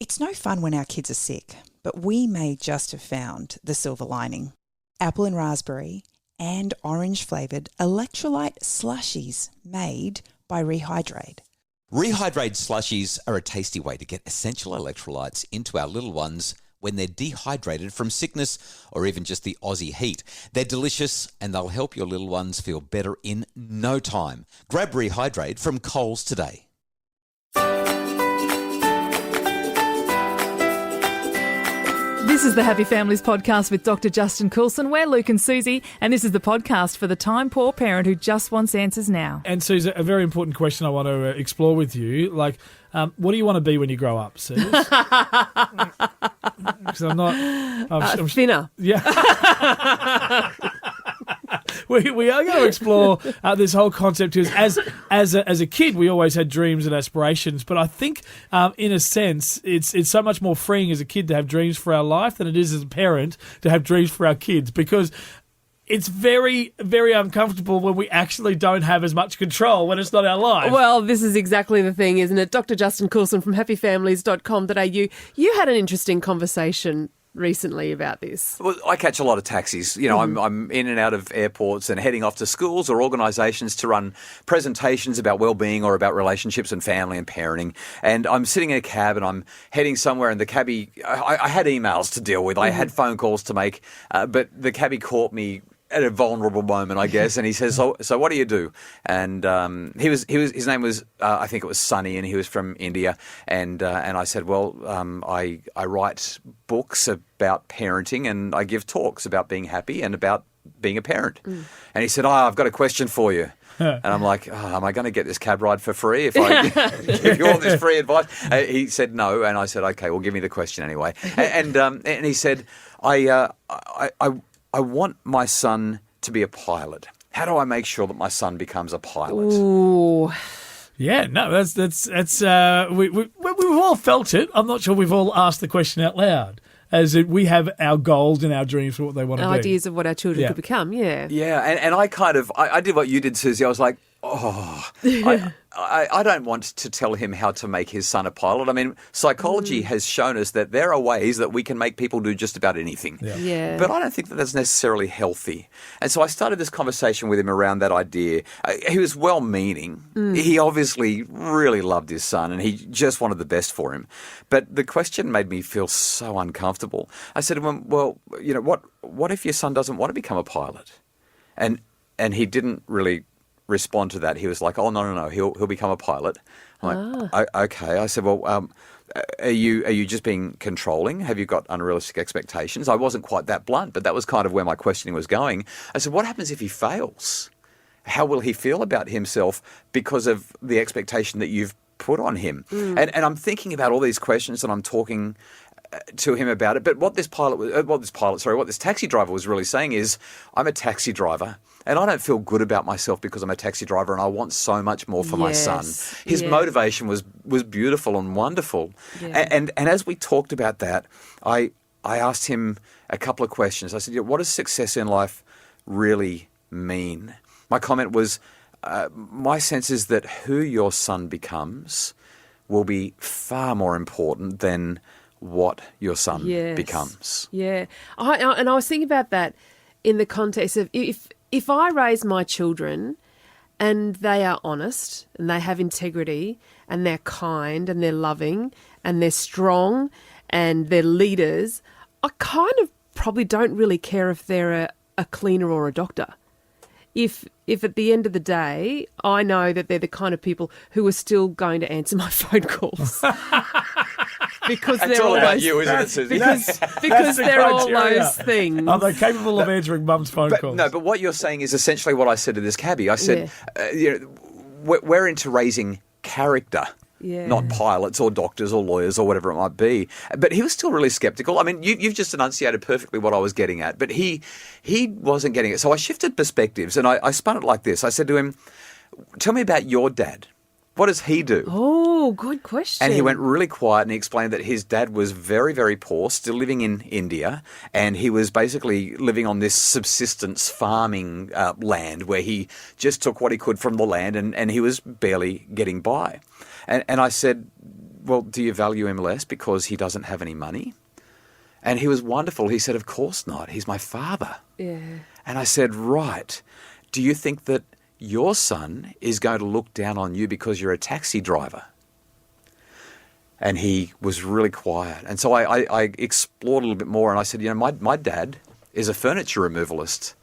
It's no fun when our kids are sick, but we may just have found the silver lining. Apple and raspberry and orange flavoured electrolyte slushies made by Rehydrate. Rehydrate slushies are a tasty way to get essential electrolytes into our little ones when they're dehydrated from sickness or even just the Aussie heat. They're delicious and they'll help your little ones feel better in no time. Grab Rehydrate from Coles today. This is the Happy Families podcast with Dr. Justin Coulson. We're Luke and Susie, and this is the podcast for the time-poor parent who just wants answers now. And Susie, a very important question I want to explore with you. Like, what do you want to be when you grow up, Susie? Because I'm not... Thinner. Yeah. We are going to explore this whole concept because as a kid we always had dreams and aspirations, but I think in a sense it's so much more freeing as a kid to have dreams for our life than it is as a parent to have dreams for our kids, because it's very, very uncomfortable when we actually don't have as much control when it's not our life. Well, this is exactly the thing, isn't it? Dr. Justin Coulson from happyfamilies.com.au. You had an interesting conversation recently about this. Well, I catch a lot of taxis. You know, I'm in and out of airports and heading off to schools or organisations to run presentations about well-being or about relationships and family and parenting. And I'm sitting in a cab and I'm heading somewhere, and the cabbie, I had emails to deal with. I had phone calls to make, but the cabbie caught me at a vulnerable moment, I guess, and he says, "So what do you do?" And his name was I think it was Sunny, and he was from India. And I said, "Well, I write books about parenting, and I give talks about being happy and about being a parent." And he said, "I've got a question for you." And I'm like, am I going to get this cab ride for free if I give you all this free advice? He said no, and I said, "Okay, well, give me the question anyway." And he said, I want my son to be a pilot. How do I make sure that my son becomes a pilot?" Ooh. Yeah, no, that's we've all felt it. I'm not sure we've all asked the question out loud, as we have our goals and our dreams for what they want to be. Ideas of what our children could become, yeah. Yeah, and I did what you did, Susie. I was like, I don't want to tell him how to make his son a pilot. I mean, psychology has shown us that there are ways that we can make people do just about anything. Yeah. But I don't think that that's necessarily healthy. And so I started this conversation with him around that idea. He was well-meaning. He obviously really loved his son and he just wanted the best for him. But the question made me feel so uncomfortable. I said to him, "Well, you know, what if your son doesn't want to become a pilot?" And he didn't really respond to that. He was like, "Oh, no, he'll become a pilot." I'm like, "Okay." I said, "Well, are you just being controlling? Have you got unrealistic expectations?" I wasn't quite that blunt, but that was kind of where my questioning was going. I said, "What happens if he fails? How will he feel about himself because of the expectation that you've put on him?" And I'm thinking about all these questions and I'm talking to him about it. But what this taxi driver was really saying is, I'm a taxi driver and I don't feel good about myself because I'm a taxi driver and I want so much more for my son. His motivation was beautiful and wonderful. Yeah. And as we talked about that, I asked him a couple of questions. I said, "What does success in life really mean?" My comment was, my sense is that who your son becomes will be far more important than what your son becomes. Yeah. I was thinking about that in the context of if I raise my children and they are honest and they have integrity and they're kind and they're loving and they're strong and they're leaders, I kind of probably don't really care if they're a cleaner or a doctor. If at the end of the day, I know that they're the kind of people who are still going to answer my phone calls. Because It's all about you, isn't it, Susie? Because they're all those things. Are they capable of answering mum's phone calls? No, but what you're saying is essentially what I said to this cabbie. I said, we're into raising character. Yeah. Not pilots or doctors or lawyers or whatever it might be. But he was still really skeptical. I mean, you've just enunciated perfectly what I was getting at, but he wasn't getting it. So I shifted perspectives and I spun it like this. I said to him, "Tell me about your dad. What does he do?" Oh, good question. And he went really quiet and he explained that his dad was very, very poor, still living in India, and he was basically living on this subsistence farming land where he just took what he could from the land and he was barely getting by. And I said, well, do you value him less because he doesn't have any money? And he was wonderful. He said, of course not. He's my father. Yeah. And I said, right. Do you think that your son is going to look down on you because you're a taxi driver? And he was really quiet. And so I explored a little bit more, and I said, my dad is a furniture removalist.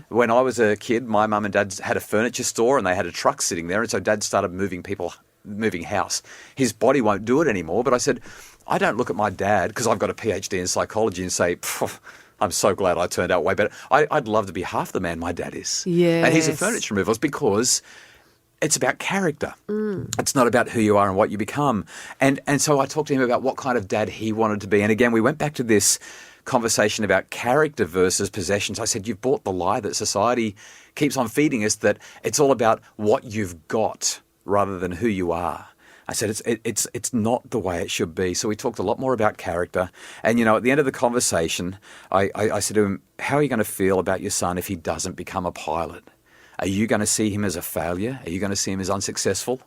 When I was a kid, my mum and dad had a furniture store, and they had a truck sitting there, and so Dad started moving house. His body won't do it anymore, but I said, I don't look at my dad, because I've got a PhD in psychology, and say, I'm so glad I turned out way better. I'd love to be half the man my dad is. Yes. And he's a furniture removalist because it's about character. It's not about who you are and what you become. And so I talked to him about what kind of dad he wanted to be. And again, we went back to this conversation about character versus possessions. I said, you've bought the lie that society keeps on feeding us, that it's all about what you've got rather than who you are. I said, it's not the way it should be. So we talked a lot more about character. And, at the end of the conversation, I said to him, how are you going to feel about your son if he doesn't become a pilot? Are you going to see him as a failure? Are you going to see him as unsuccessful?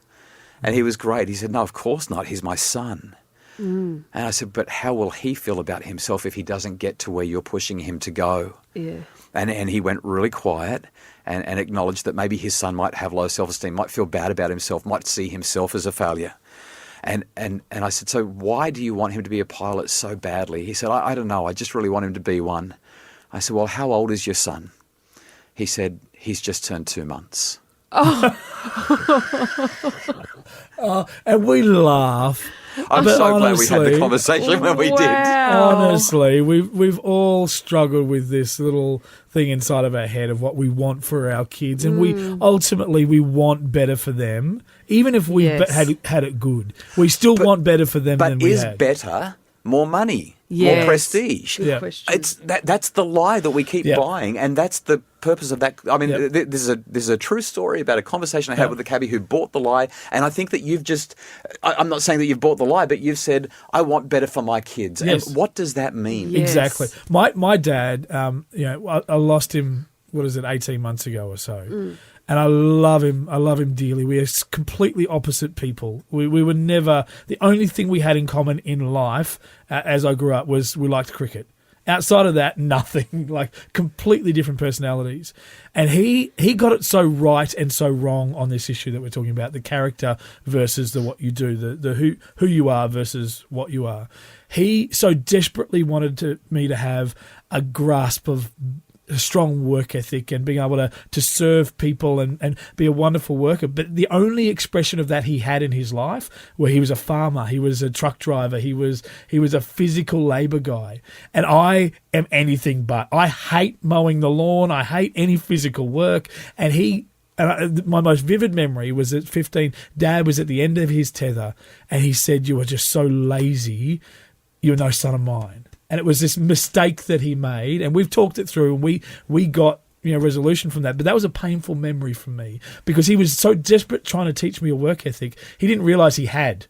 And he was great. He said, no, of course not. He's my son. And I said, but how will he feel about himself if he doesn't get to where you're pushing him to go? Yeah. And he went really quiet and acknowledged that maybe his son might have low self-esteem, might feel bad about himself, might see himself as a failure. And I said, so why do you want him to be a pilot so badly? He said, I don't know. I just really want him to be one. I said, well, how old is your son? He said, he's just turned 2 months. And we laugh. I'm But so glad we had the honestly- conversation when we did. Wow. Honestly, we've all struggled with this little thing inside of our head of what we want for our kids, and we want better for them, even if we Yes. had it good. We still want better for them than But we is had. better more money, Yes. more prestige? Good Yeah. question. That's the lie that we keep Yeah. buying, and that's the purpose of that. I mean, Yep. this is a true story about a conversation I had with the cabbie who bought the lie, and I think that you've just. I'm not saying that you've bought the lie, but you've said, "I want better for my kids." Yes. And what does that mean? Yeah. Exactly. My dad, I lost him, 18 months ago or so. And I love him. I love him dearly. We are completely opposite people. We were never, the only thing we had in common in life as I grew up was we liked cricket. Outside of that, nothing, like completely different personalities. And he got it so right and so wrong on this issue that we're talking about, the character versus the what you do, the who you are versus what you are. He so desperately wanted me to have a grasp of a strong work ethic and being able to serve people and be a wonderful worker. But the only expression of that he had in his life, where he was a farmer, he was a truck driver, he was a physical labour guy. And I am anything but. I hate mowing the lawn. I hate any physical work. And my most vivid memory was at 15, Dad was at the end of his tether and he said, "You are just so lazy. You're no son of mine." And it was this mistake that he made, and we've talked it through, and we got resolution from that. But that was a painful memory for me because he was so desperate trying to teach me a work ethic. He didn't realise he had.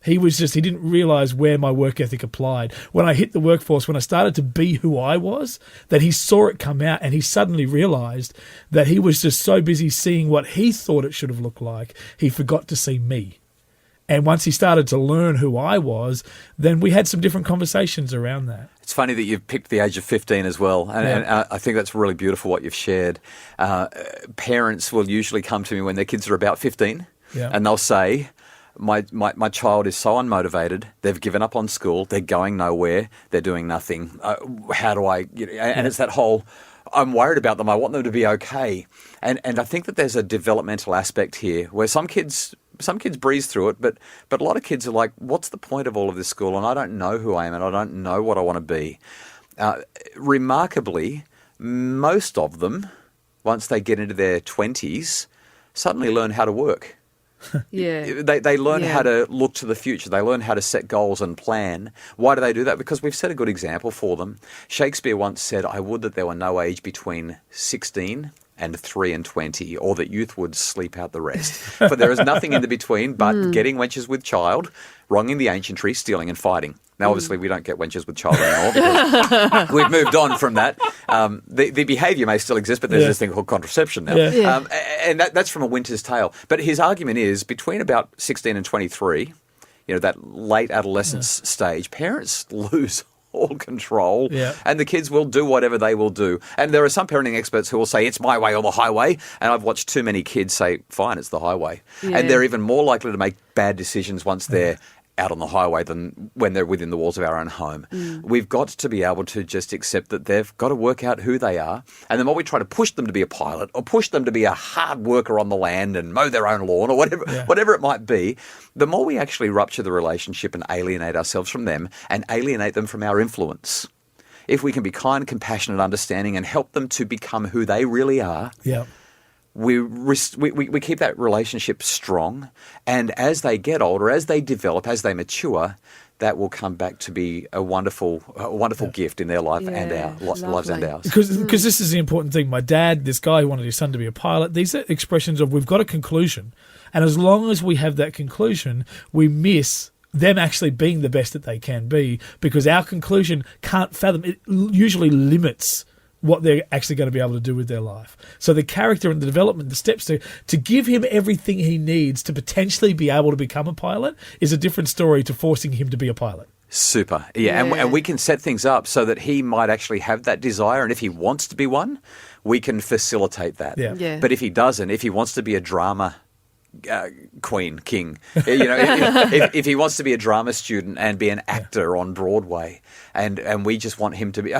He didn't realise where my work ethic applied. When I hit the workforce, when I started to be who I was, that he saw it come out, and he suddenly realised that he was just so busy seeing what he thought it should have looked like, he forgot to see me. And once he started to learn who I was, then we had some different conversations around that. It's funny that you've picked the age of 15 as well, and I think that's really beautiful what you've shared. Parents will usually come to me when their kids are about 15, and they'll say, my child is so unmotivated, they've given up on school, they're going nowhere, they're doing nothing. How do I... And it's that whole... I'm worried about them. I want them to be okay. And I think that there's a developmental aspect here where some kids breeze through it, but a lot of kids are like, what's the point of all of this school? And I don't know who I am and I don't know what I want to be. Remarkably, most of them, once they get into their 20s, suddenly learn how to work. Yeah. They learn how to look to the future. They learn how to set goals and plan. Why do they do that? Because we've set a good example for them. Shakespeare once said, "I would that there were no age between 16 and 3 and 20, or that youth would sleep out the rest. For there is nothing in the between but getting wenches with child, wronging the ancientry, stealing and fighting." Now, obviously, we don't get wenches with child anymore because we've moved on from that. The behaviour may still exist, but there's this thing called contraception now. And that's from A Winter's Tale. But his argument is, between about 16 and 23, that late adolescence stage, parents lose all control, and the kids will do whatever they will do. And there are some parenting experts who will say it's my way or the highway, and I've watched too many kids say, fine, it's the highway. And they're even more likely to make bad decisions once they're out on the highway than when they're within the walls of our own home. We've got to be able to just accept that they've got to work out who they are. And the more we try to push them to be a pilot or push them to be a hard worker on the land and mow their own lawn or whatever it might be, the more we actually rupture the relationship and alienate ourselves from them and alienate them from our influence. If we can be kind, compassionate, understanding and help them to become who they really are, we keep that relationship strong, and as they get older, as they develop, as they mature, that will come back to be a wonderful gift in their life and our lives and ours. Because this is the important thing. My dad, this guy who wanted his son to be a pilot, these are expressions of we've got a conclusion, and as long as we have that conclusion, we miss them actually being the best that they can be, because our conclusion can't fathom. It usually limits what they're actually going to be able to do with their life. So the character and the development, the steps to give him everything he needs to potentially be able to become a pilot is a different story to forcing him to be a pilot. Super. Yeah. And we can set things up so that he might actually have that desire. And if he wants to be one, we can facilitate that. Yeah. But if he doesn't, if he wants to be a drama king, if he wants to be a drama student and be an actor on Broadway, and we just want him to be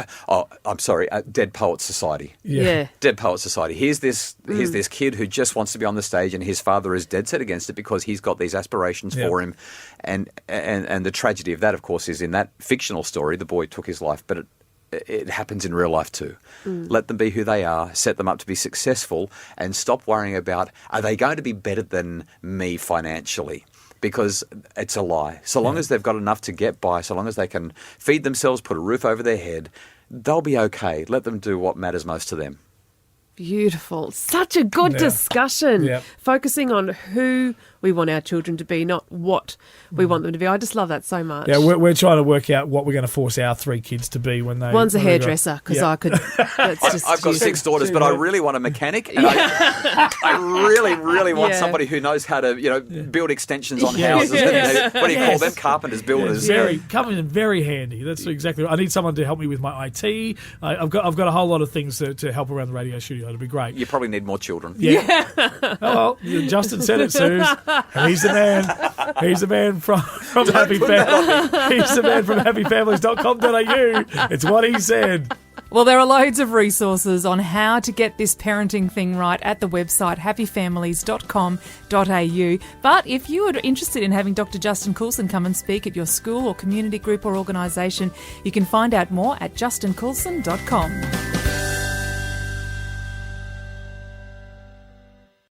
Dead Poets Society. Dead Poets Society. Here's this kid who just wants to be on the stage, and his father is dead set against it because he's got these aspirations for him, and the tragedy of that, of course, is in that fictional story the boy took his life, but it happens in real life too. Let them be who they are, set them up to be successful, and stop worrying about, are they going to be better than me financially? Because it's a lie. So long as they've got enough to get by, so long as they can feed themselves, put a roof over their head, they'll be okay. Let them do what matters most to them. Beautiful. Such a good discussion. Focusing on who we want our children to be, not what we want them to be. I just love that so much. Yeah, we're trying to work out what we're going to force our 3 kids to be when they... One's a hairdresser, because I could... I've got 6 daughters, but I really want a mechanic. And I really, really want somebody who knows how to, build extensions on houses. What do you call them? Carpenters, builders. Come in very handy. That's exactly right. I need someone to help me with my IT. I've got a whole lot of things to help around the radio studio. It'll be great. You probably need more children. Yeah. Oh, well, Justin said it, Suze. He's the man. He's the man from Happy Families. He's the man from happyfamilies.com.au. It's what he said. Well, there are loads of resources on how to get this parenting thing right at the website happyfamilies.com.au. But if you are interested in having Dr. Justin Coulson come and speak at your school or community group or organisation, you can find out more at justincoulson.com.